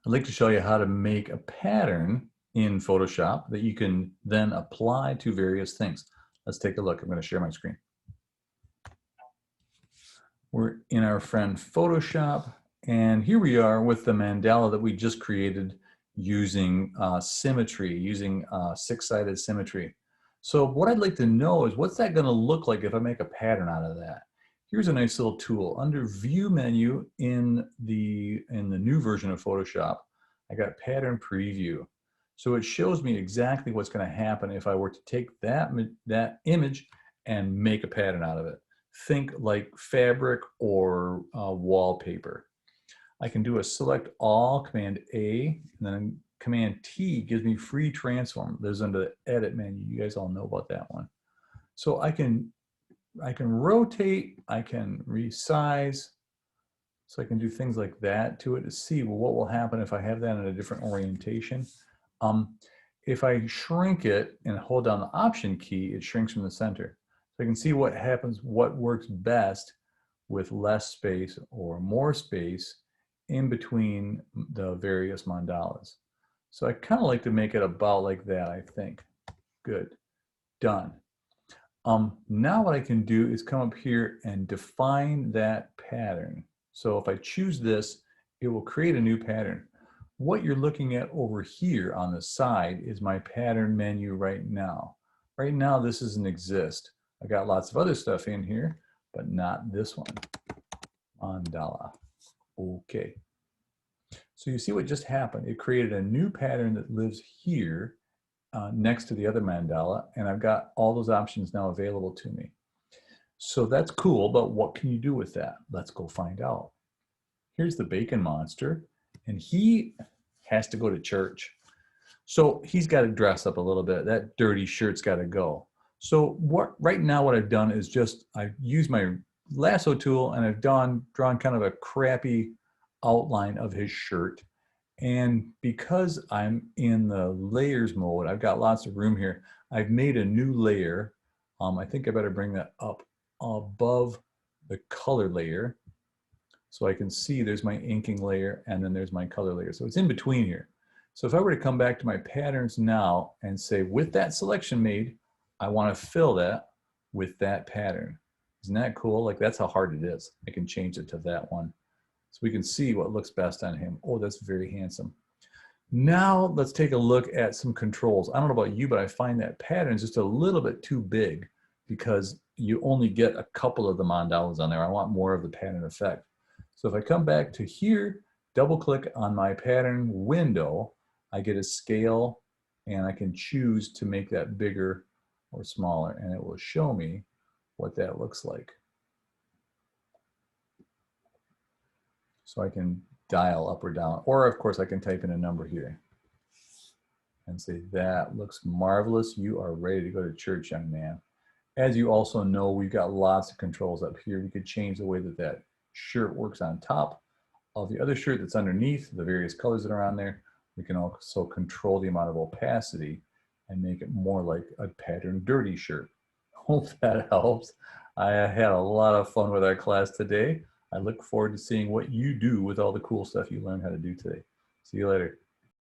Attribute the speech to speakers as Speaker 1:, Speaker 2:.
Speaker 1: I'd like to show you how to make a pattern in Photoshop that you can then apply to various things. Let's take a look. I'm going to share my screen. We're in our friend Photoshop, and here we are with the mandala that we just created using symmetry, using six-sided symmetry. So what I'd like to know is what's that going to look like if I make a pattern out of that? Here's a nice little tool. Under View menu in the new version of Photoshop, I got Pattern Preview. So it shows me exactly what's going to happen if I were to take that image and make a pattern out of it. Think like fabric or wallpaper. I can do a select all, Command A, and then Command T gives me free transform. There's under the edit menu. You guys all know about that one. So I can rotate, I can resize, so I can do things like that to it to see, well, what will happen if I have that in a different orientation. If I shrink it and hold down the Option key, it shrinks from the center. So I can see what happens, what works best with less space or more space in between the various mandalas. So I kind of like to make it about like that, I think. Good, done. Now what I can do is come up here and define that pattern. So if I choose this, it will create a new pattern. What you're looking at over here on the side is my pattern menu right now. Right now, this doesn't exist. I got lots of other stuff in here, but not this one, mandala. Okay. So you see what just happened. It created a new pattern that lives here next to the other mandala, and I've got all those options now available to me. So that's cool, but what can you do with that? Let's go find out. Here's the Bacon Monster, and he has to go to church. So he's got to dress up a little bit. That dirty shirt's got to go. So right now what I've done is just I've used my lasso tool and I've drawn kind of a crappy outline of his shirt. And because I'm in the layers mode, I've got lots of room here. I've made a new layer. I think I better bring that up above the color layer so I can see there's my inking layer and then there's my color layer. So it's in between here. So if I were to come back to my patterns now and say, with that selection made, I want to fill that with that pattern. Isn't that cool? Like, that's how hard it is. I can change it to that one. So we can see what looks best on him. Oh, that's very handsome. Now let's take a look at some controls. I don't know about you, but I find that pattern is just a little bit too big because you only get a couple of the mandalas on there. I want more of the pattern effect. So if I come back to here, double click on my pattern window, I get a scale and I can choose to make that bigger or smaller, and it will show me what that looks like. So I can dial up or down, or of course I can type in a number here and say, that looks marvelous. You are ready to go to church, young man. As you also know, we've got lots of controls up here. We could change the way that that shirt works on top of the other shirt that's underneath, the various colors that are on there. We can also control the amount of opacity and make it more like a pattern dirty shirt. Hope that helps. I had a lot of fun with our class today. I look forward to seeing what you do with all the cool stuff you learned how to do today. See you later.